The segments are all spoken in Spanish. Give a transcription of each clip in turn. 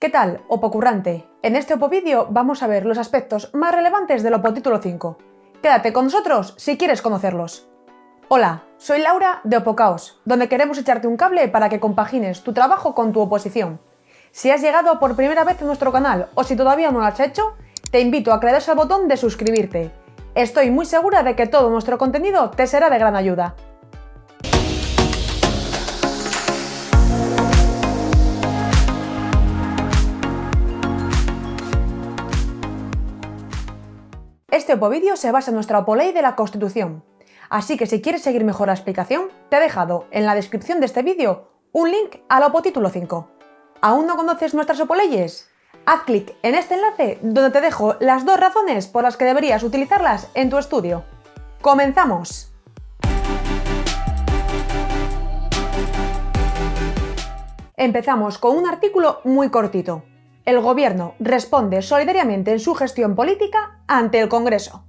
¿Qué tal, opocurrante? En este opovídeo vamos a ver los aspectos más relevantes del Opotítulo 5. Quédate con nosotros si quieres conocerlos. Hola, soy Laura de Opocaos, donde queremos echarte un cable para que compagines tu trabajo con tu oposición. Si has llegado por primera vez a nuestro canal o si todavía no lo has hecho, te invito a que le des al botón de suscribirte. Estoy muy segura de que todo nuestro contenido te será de gran ayuda. Este opovídeo se basa en nuestra Opoley de la Constitución, así que si quieres seguir mejor la explicación, te he dejado en la descripción de este vídeo un link al Opotítulo 5. ¿Aún no conoces nuestras opoleyes? Haz clic en este enlace donde te dejo las 2 razones por las que deberías utilizarlas en tu estudio. ¡Comenzamos! Empezamos con un artículo muy cortito. El Gobierno responde solidariamente en su gestión política ante el Congreso.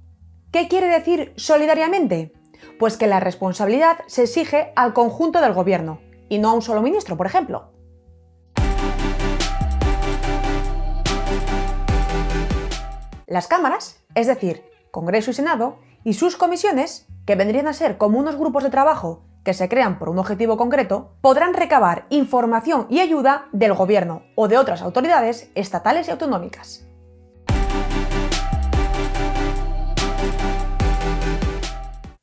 ¿Qué quiere decir solidariamente? Pues que la responsabilidad se exige al conjunto del Gobierno, y no a un solo ministro, por ejemplo. Las cámaras, es decir, Congreso y Senado, y sus comisiones, que vendrían a ser como unos grupos de trabajo que se crean por un objetivo concreto, podrán recabar información y ayuda del Gobierno o de otras autoridades estatales y autonómicas.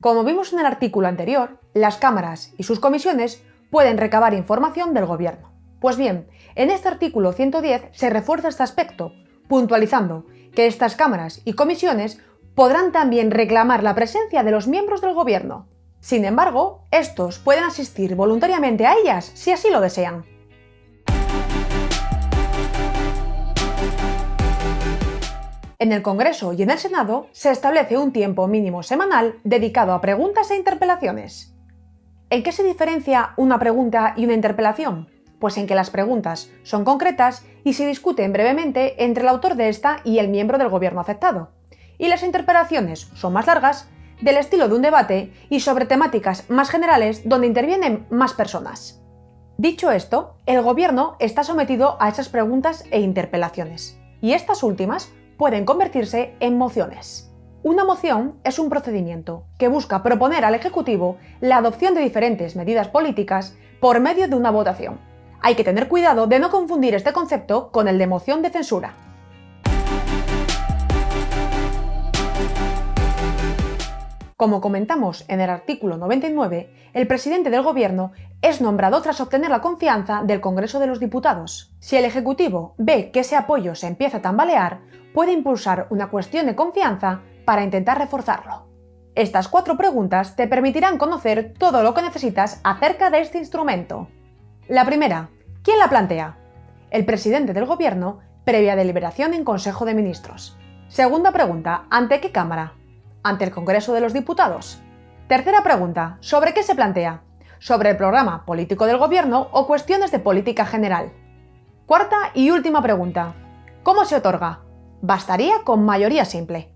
Como vimos en el artículo anterior, las cámaras y sus comisiones pueden recabar información del Gobierno. Pues bien, en este artículo 110 se refuerza este aspecto, puntualizando que estas cámaras y comisiones podrán también reclamar la presencia de los miembros del Gobierno. Sin embargo, estos pueden asistir voluntariamente a ellas si así lo desean. En el Congreso y en el Senado se establece un tiempo mínimo semanal dedicado a preguntas e interpelaciones. ¿En qué se diferencia una pregunta y una interpelación? Pues en que las preguntas son concretas y se discuten brevemente entre el autor de esta y el miembro del Gobierno afectado. Y las interpelaciones son más largas, del estilo de un debate y sobre temáticas más generales donde intervienen más personas. Dicho esto, el Gobierno está sometido a esas preguntas e interpelaciones, y estas últimas pueden convertirse en mociones. Una moción es un procedimiento que busca proponer al Ejecutivo la adopción de diferentes medidas políticas por medio de una votación. Hay que tener cuidado de no confundir este concepto con el de moción de censura. Como comentamos en el artículo 99, el presidente del Gobierno es nombrado tras obtener la confianza del Congreso de los Diputados. Si el Ejecutivo ve que ese apoyo se empieza a tambalear, puede impulsar una cuestión de confianza para intentar reforzarlo. Estas 4 preguntas te permitirán conocer todo lo que necesitas acerca de este instrumento. La primera, ¿quién la plantea? El presidente del Gobierno, previa deliberación en Consejo de Ministros. Segunda pregunta, ¿ante qué Cámara? Ante el Congreso de los Diputados. Tercera pregunta, ¿sobre qué se plantea? ¿Sobre el programa político del Gobierno o cuestiones de política general? Cuarta y última pregunta, ¿cómo se otorga? Bastaría con mayoría simple.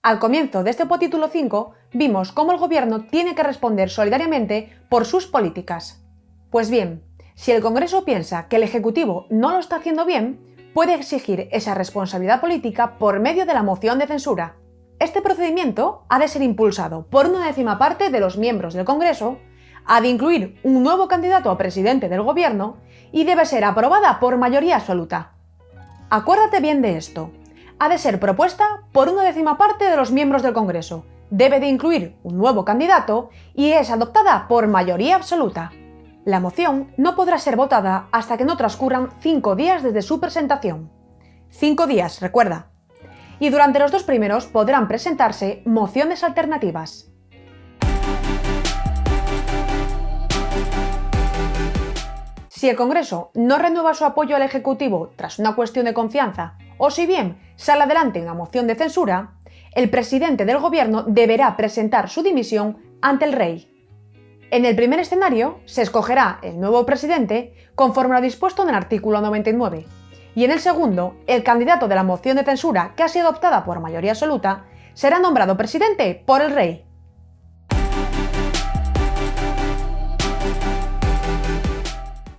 Al comienzo de este Opotítulo 5 vimos cómo el Gobierno tiene que responder solidariamente por sus políticas. Pues bien, si el Congreso piensa que el Ejecutivo no lo está haciendo bien, puede exigir esa responsabilidad política por medio de la moción de censura. Este procedimiento ha de ser impulsado por 1/10 parte de los miembros del Congreso, ha de incluir un nuevo candidato a presidente del Gobierno y debe ser aprobada por mayoría absoluta. Acuérdate bien de esto. Ha de ser propuesta por 1/10 parte de los miembros del Congreso, debe de incluir un nuevo candidato y es adoptada por mayoría absoluta. La moción no podrá ser votada hasta que no transcurran 5 días desde su presentación. 5 días, recuerda. Y durante los 2 primeros podrán presentarse mociones alternativas. Si el Congreso no renueva su apoyo al Ejecutivo tras una cuestión de confianza, o si bien sale adelante una moción de censura, el presidente del Gobierno deberá presentar su dimisión ante el Rey. En el primer escenario, se escogerá el nuevo presidente conforme a lo dispuesto en el artículo 99, y en el segundo, el candidato de la moción de censura que ha sido adoptada por mayoría absoluta será nombrado presidente por el Rey.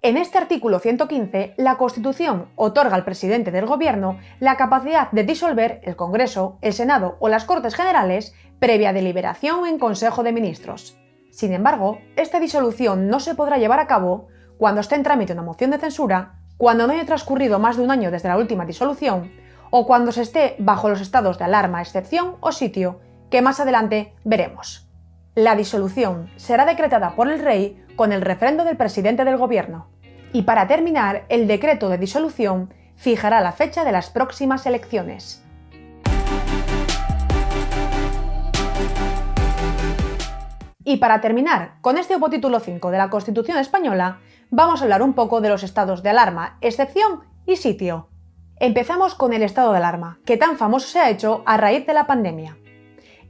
En este artículo 115, la Constitución otorga al presidente del Gobierno la capacidad de disolver el Congreso, el Senado o las Cortes Generales previa deliberación en Consejo de Ministros. Sin embargo, esta disolución no se podrá llevar a cabo cuando esté en trámite una moción de censura, cuando no haya transcurrido más de un año desde la última disolución o cuando se esté bajo los estados de alarma, excepción o sitio, que más adelante veremos. La disolución será decretada por el Rey con el refrendo del presidente del Gobierno. Y para terminar, el decreto de disolución fijará la fecha de las próximas elecciones. Y para terminar, con este título 5 de la Constitución española, vamos a hablar un poco de los estados de alarma, excepción y sitio. Empezamos con el estado de alarma, que tan famoso se ha hecho a raíz de la pandemia.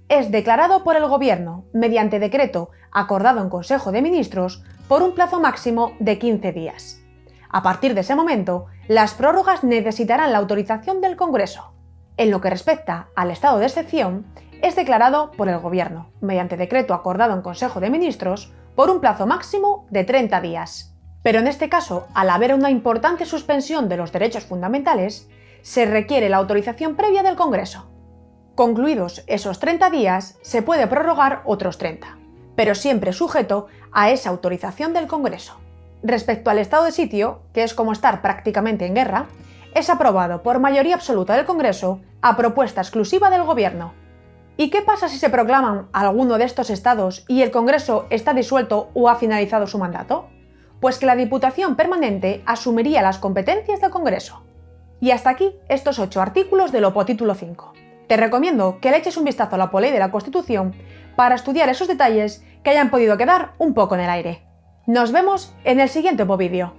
Es declarado por el Gobierno, mediante decreto acordado en Consejo de Ministros, por un plazo máximo de 15 días. A partir de ese momento, las prórrogas necesitarán la autorización del Congreso. En lo que respecta al estado de excepción, es declarado por el Gobierno, mediante decreto acordado en Consejo de Ministros, por un plazo máximo de 30 días. Pero en este caso, al haber una importante suspensión de los derechos fundamentales, se requiere la autorización previa del Congreso. Concluidos esos 30 días, se puede prorrogar otros 30, pero siempre sujeto a esa autorización del Congreso. Respecto al estado de sitio, que es como estar prácticamente en guerra, es aprobado por mayoría absoluta del Congreso a propuesta exclusiva del Gobierno. ¿Y qué pasa si se proclaman alguno de estos estados y el Congreso está disuelto o ha finalizado su mandato? Pues que la Diputación Permanente asumiría las competencias del Congreso. Y hasta aquí estos 8 artículos del Opotítulo 5. Te recomiendo que le eches un vistazo a la poley de la Constitución para estudiar esos detalles que hayan podido quedar un poco en el aire. Nos vemos en el siguiente vídeo.